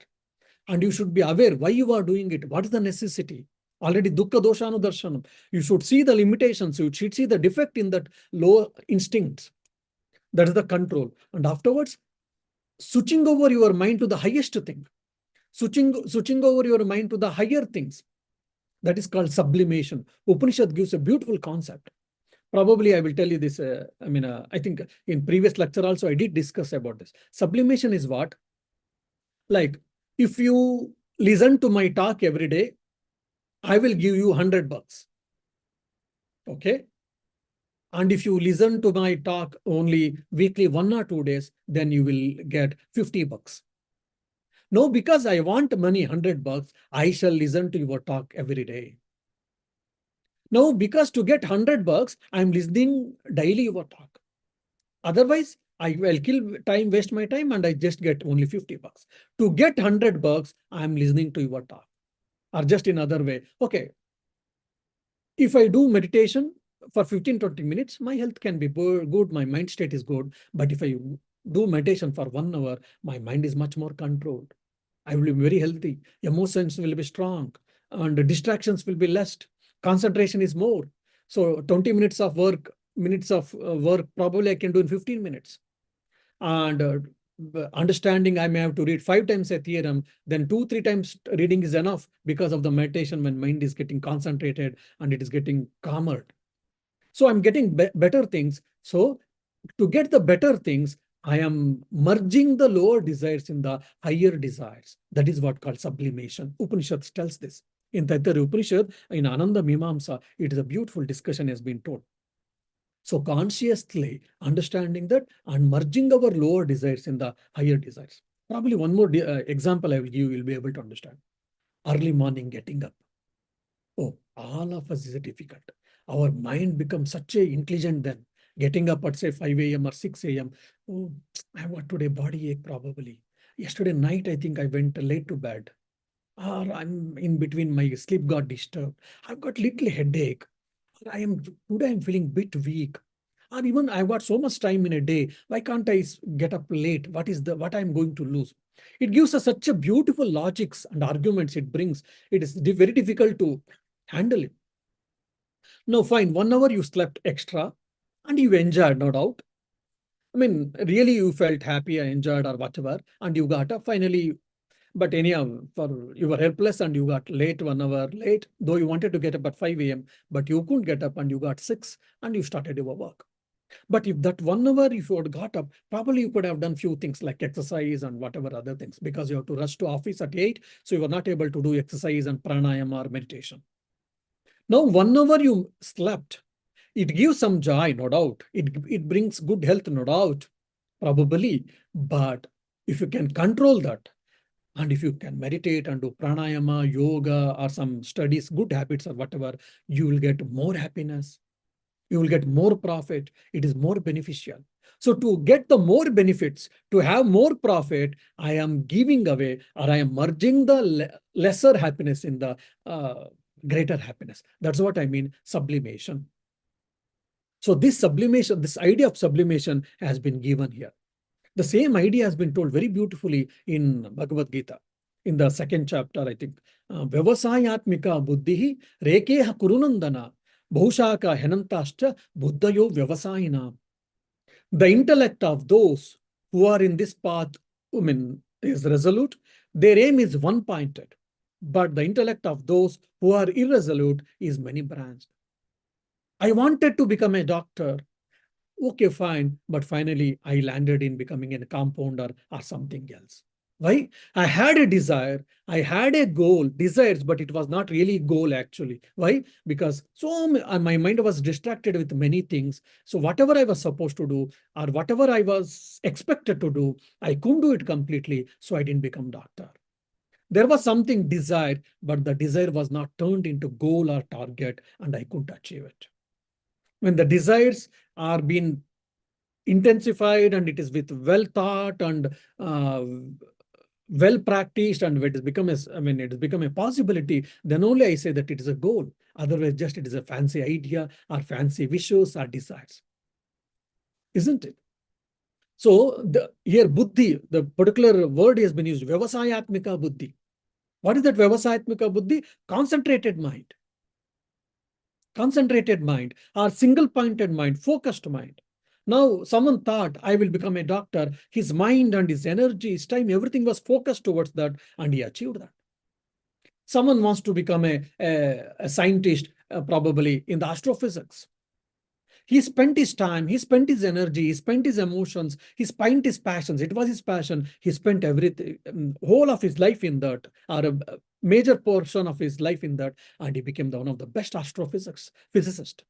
and you should be aware why you are doing it. What is the necessity? Already dukkha doshanu darshanam. You should see the limitations. You should see the defect in that lower instincts. That is the control. And afterwards, switching over your mind to the highest thing, switching over your mind to the higher things. That is called sublimation. Upanishad gives a beautiful concept. Probably I will tell you this. I think in previous lecture also I did discuss about this. Sublimation is what? Like, if you listen to my talk every day, I will give you $100. Okay. And if you listen to my talk only weekly 1 or 2 days, then you will get $50. No, because I want money, $100, I shall listen to your talk every day. No, because to get $100, I'm listening daily your talk. Otherwise, I will kill time, waste my time, and I just get only $50. To get $100, I'm listening to your talk. Or just in other way, okay, if I do meditation for 15-20 minutes, my health can be good, my mind state is good. But if I do meditation for 1 hour, my mind is much more controlled. I will be very healthy. Emotions will be strong, and the distractions will be less. Concentration is more. So 20 minutes of work, probably I can do in 15 minutes. And understanding, I may have to read 5 times a theorem, then 2-3 times reading is enough because of the meditation when mind is getting concentrated and it is getting calmer. So I'm getting better things. So to get the better things, I am merging the lower desires in the higher desires. That is what called sublimation. Upanishad tells this. In Taittiriya Upanishad, in Ananda Mimamsa, it is a beautiful discussion has been told. So consciously understanding that and merging our lower desires in the higher desires. Probably one more example I will give, you will be able to understand. Early morning getting up. Oh, all of us is difficult. Our mind becomes such a intelligent then. Getting up at say 5 a.m. or 6 a.m. Oh, I got today body ache probably. Yesterday night, I think I went late to bed. Or I'm in between, my sleep got disturbed. I've got little headache. Today I'm feeling bit weak. Or even I've got so much time in a day. Why can't I get up late? What I'm going to lose? It gives us such a beautiful logics and arguments it brings. It is very difficult to handle it. No, fine. 1 hour you slept extra and you enjoyed, no doubt. I mean, really you felt happy, I enjoyed or whatever, and you got up finally. But anyhow, you were helpless and you got late, 1 hour late, though you wanted to get up at 5 a.m., but you couldn't get up and you got 6 and you started your work. But if that 1 hour, if you had got up, probably you could have done few things like exercise and whatever other things, because you have to rush to office at 8. So you were not able to do exercise and pranayama or meditation. Now, 1 hour you slept. It gives some joy, no doubt. It brings good health, no doubt, probably. But if you can control that, And if you can meditate and do pranayama, yoga, or some studies, good habits or whatever, you will get more happiness. You will get more profit. It is more beneficial. So to get the more benefits, to have more profit, I am giving away, or I am merging the lesser happiness in the greater happiness. That's what I mean, sublimation. So this sublimation, this idea of sublimation has been given here. The same idea has been told very beautifully in Bhagavad Gita, in the second chapter, I think. Vyavasayatmika buddhihi rekeha kurunandana bhushaka henantascha buddhayo vyavasayina. The intellect of those who are in this path, is resolute. Their aim is one-pointed. But the intellect of those who are irresolute is many-branched. I wanted to become a doctor. Okay, fine. But finally, I landed in becoming a compounder or something else. Why? I had a desire, I had a goal, desires, but it was not really goal actually. Why? Because my mind was distracted with many things. So whatever I was supposed to do or whatever I was expected to do, I couldn't do it completely. So I didn't become doctor. There was something desired, but the desire was not turned into goal or target, and I couldn't achieve it. When the desires are being intensified and it is with well thought and well practiced, and it has become it has become a possibility, then only I say that it is a goal. Otherwise, just it is a fancy idea or fancy wishes or desires, isn't it? So here buddhi, the particular word has been used, vyavasayatmika buddhi. What is that vyavasayatmika buddhi? Concentrated mind. Concentrated mind or single-pointed mind, focused mind. Now, someone thought, I will become a doctor. His mind and his energy, his time, everything was focused towards that, and he achieved that. Someone wants to become a scientist, probably in the astrophysics. He spent his time, he spent his energy, he spent his emotions, he spent his passions. It was his passion. He spent everything, whole of his life in that, or a major portion of his life in that, and he became one of the best physicist.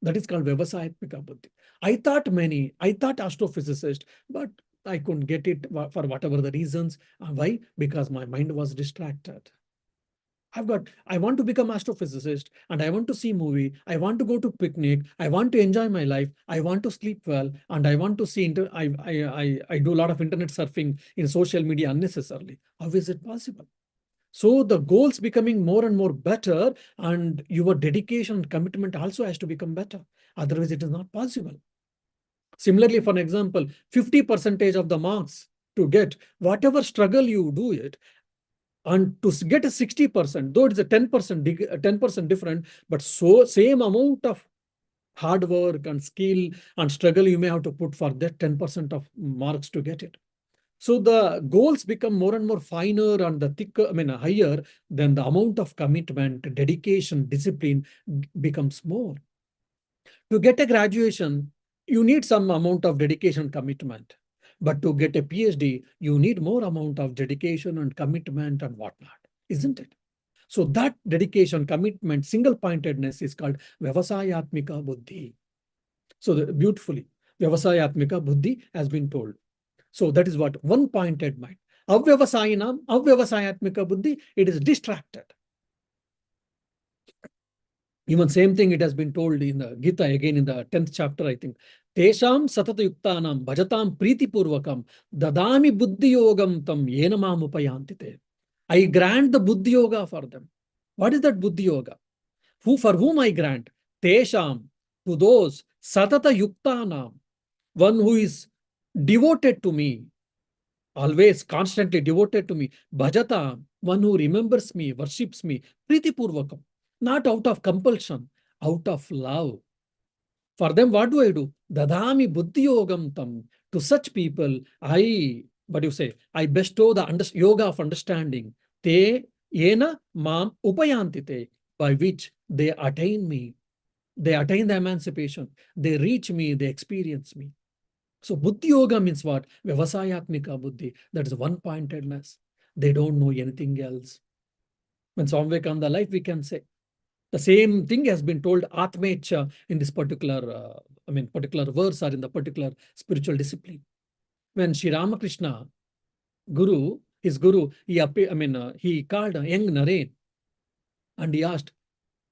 That is called Vyavasayatmika Buddhi. I thought astrophysicist, but I couldn't get it for whatever the reasons. Why? Because my mind was distracted. I want to become astrophysicist, and I want to see movie. I want to go to picnic. I want to enjoy my life. I want to sleep well, and I want to see. I do a lot of internet surfing in social media unnecessarily. How is it possible? So the goals becoming more and more better, and your dedication and commitment also has to become better. Otherwise, it is not possible. Similarly, for example, 50% of the marks to get, whatever struggle you do it, and to get a 60%, though it's a 10% different, but so same amount of hard work and skill and struggle you may have to put for that 10% of marks to get it. So the goals become more and more finer and the thicker, higher, then the amount of commitment, dedication, discipline becomes more. To get a graduation, you need some amount of dedication, commitment. But to get a PhD, you need more amount of dedication and commitment and whatnot, isn't it? So that dedication, commitment, single-pointedness is called Vyavasayatmika Buddhi. So beautifully, Vyavasayatmika Buddhi has been told. So that is what one-pointed mind. Avyavasayatmika Buddhi, it is distracted. Even same thing it has been told in the Gita, again in the 10th chapter, I think. Tesham satata yuktanam bhajatam priti purvakam dadami buddhi yogam tam yenamam upayantite. I grant the buddhi yoga for them. What is that buddhi yoga? For whom I grant? Tesham, to those satata yuktanam, one who is devoted to me, always constantly devoted to me. Bhajata, one who remembers me, worships me, priti purvakam, not out of compulsion, out of love. For them, what do I do? Dadami buddhi yogam tam. To such people, I bestow the yoga of understanding. Te yena mam upayantite, by which they attain me. They attain the emancipation. They reach me, they experience me. So buddhi yoga means what? Vyavasayatmika buddhi. That is one-pointedness. They don't know anything else. When Swami Vivekananda life, we can say the same thing has been told Atmecha in this particular, particular verse or in the particular spiritual discipline. When Sri Ramakrishna, Guru, his guru, he called young Naren and he asked,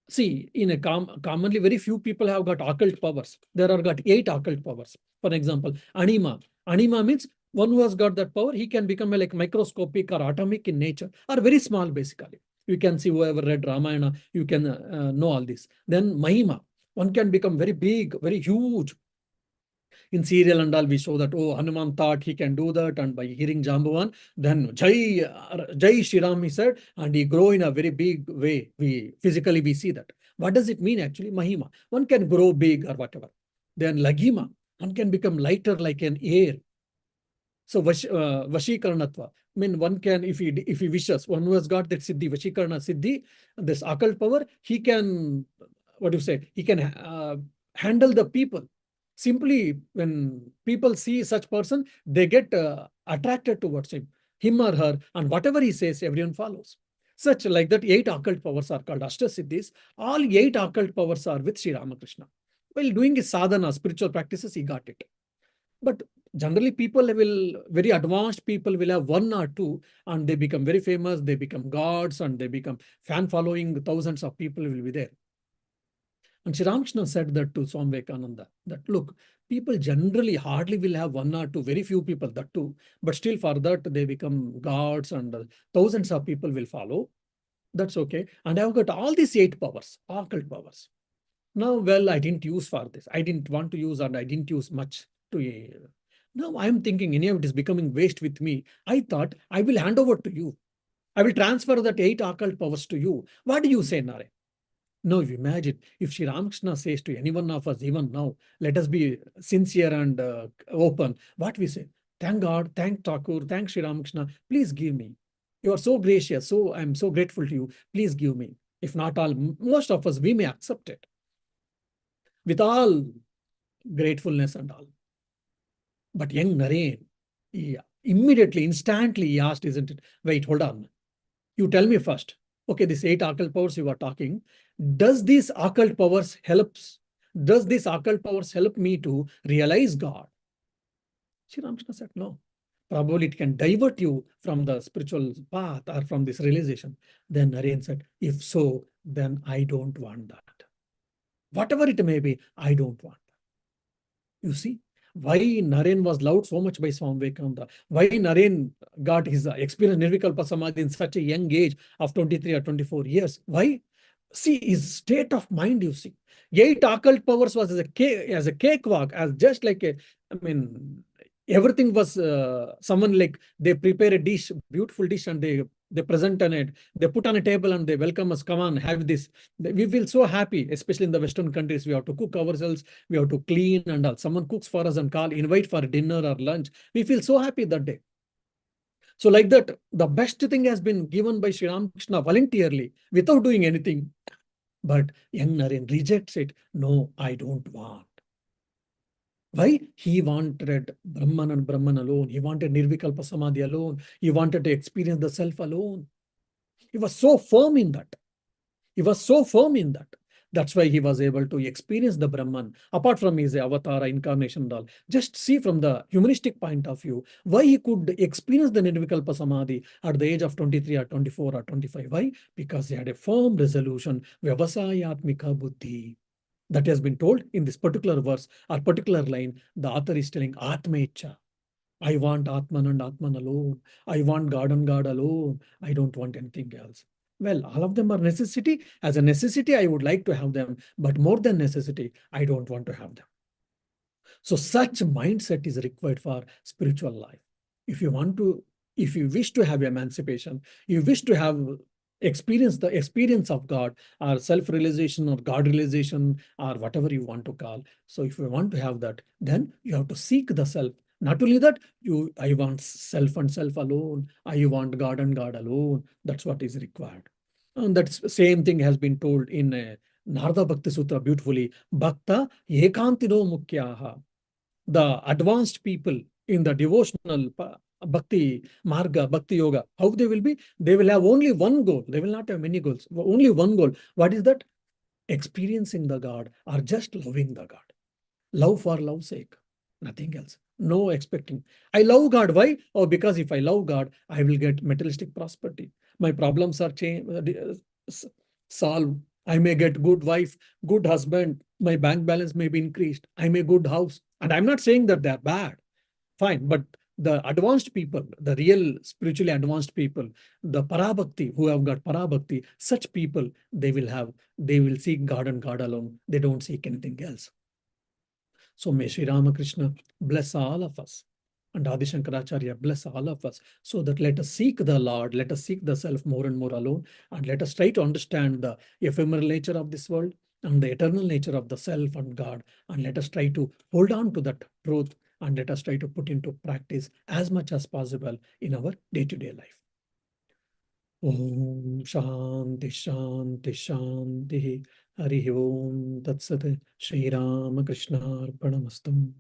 see, in a commonly, very few people have got occult powers. There are got 8 occult powers. For example, anima. Anima means one who has got that power, he can become like microscopic or atomic in nature, or very small basically. You can see whoever read Ramayana, you can know all this. Then Mahima, one can become very big, very huge. In serial and all, we show that, oh, Hanuman thought he can do that, and by hearing Jambavan, then Jai Shri Ram, he said, and he grow in a very big way. We see that. What does it mean actually? Mahima. One can grow big or whatever. Then Lagima, one can become lighter like an air. So Vashikaranatva. I mean, one can, if he wishes, one who has got that Siddhi, Vashikarana Siddhi, this occult power, he can, what do you say, he can handle the people. Simply, when people see such person, they get attracted towards him or her, and whatever he says, everyone follows. Such like that, 8 occult powers are called Ashtasiddhis. All 8 occult powers are with Sri Ramakrishna. While doing his sadhana, spiritual practices, he got it. But generally, very advanced people will have 1 or 2, and they become very famous, they become gods, and they become fan following, thousands of people will be there. And Sri Ramakrishna said that to Swami Vivekananda, that look, people generally hardly will have 1 or 2, very few people, that too, but still for that they become gods and thousands of people will follow. That's okay. And I've got all these 8 powers, occult powers. Now, well, I didn't use for this. I didn't want to use, and I didn't use much to. Now I'm thinking any of it is becoming waste with me. I thought I will hand over to you. I will transfer that 8 occult powers to you. What do you say, Nare? Now, you imagine if Sri Ramakrishna says to any one of us, even now, let us be sincere and open. What we say? Thank God, thank Thakur, thank Sri Ramakrishna. Please give me. You are so gracious. So I'm so grateful to you. Please give me. If not all, most of us, we may accept it with all gratefulness and all. But young Naren, immediately, instantly, he asked, isn't it? Wait, hold on. You tell me first. Okay, these 8 occult powers you are talking. Does these occult powers help me to realize God? Sri Ramakrishna said, no. Probably it can divert you from the spiritual path or from this realization. Then Naren said, if so, then I don't want that. Whatever it may be, I don't want that. You see, why Naren was loved so much by Swami Vivekananda, why Naren got his experience Nirvikalpa Samadhi in such a young age of 23 or 24 years. Why? See, his state of mind, you see. 8 occult powers was as a cakewalk, as just like everything was someone like they prepare a dish, beautiful dish, and they present on it, they put on a table and they welcome us, come on, have this. We feel so happy, especially in the Western countries. We have to cook ourselves, we have to clean and all. Someone cooks for us and invite for dinner or lunch. We feel so happy that day. So like that, the best thing has been given by Sri Ramakrishna voluntarily, without doing anything. But young Naren rejects it. No, I don't want. Why? He wanted Brahman and Brahman alone. He wanted Nirvikalpa Samadhi alone. He wanted to experience the self alone. He was so firm in that. That's why he was able to experience the Brahman, apart from his avatar, incarnation and all. Just see from the humanistic point of view, why he could experience the Nirvikalpa Samadhi at the age of 23 or 24 or 25. Why? Because he had a firm resolution, Vyavasayatmika Buddhi. That has been told in this particular verse or particular line. The author is telling Atma Icha. I want Atman and Atman alone. I want God and God alone. I don't want anything else. Well, all of them are necessity. As a necessity, I would like to have them. But more than necessity, I don't want to have them. So such mindset is required for spiritual life. If you wish to have emancipation, you wish to have the experience of God or self-realization or God realization or whatever you want to call. So if you want to have that, then you have to seek the self. Not only that, I want self and self alone. I want God and God alone. That's what is required. And that same thing has been told in Narada Bhakti Sutra beautifully. Bhakta ekantino mukhyaha. The advanced people in the devotional bhakti marga, bhakti yoga, how they will be? They will have only one goal. They will not have many goals. Only one goal. What is that? Experiencing the God or just loving the God. Love for love's sake. Nothing else. No expecting. I love God. Why? Oh, because if I love God, I will get materialistic prosperity. My problems are solved. I may get good wife, good husband. My bank balance may be increased. I may good house. And I'm not saying that they're bad. Fine. But the advanced people, the real spiritually advanced people, the parabhakti, who have got parabhakti, such people, they will seek God and God alone. They don't seek anything else. So may Sri Ramakrishna bless all of us. And Adi Shankaracharya bless all of us, so that let us seek the Lord, let us seek the self more and more alone, and let us try to understand the ephemeral nature of this world and the eternal nature of the self and God, and let us try to hold on to that truth, and let us try to put into practice as much as possible in our day-to-day life. Om Shanti Shanti Shanti. Hari Om Tat Sat. Shri Ramakrishna Arpanamastu.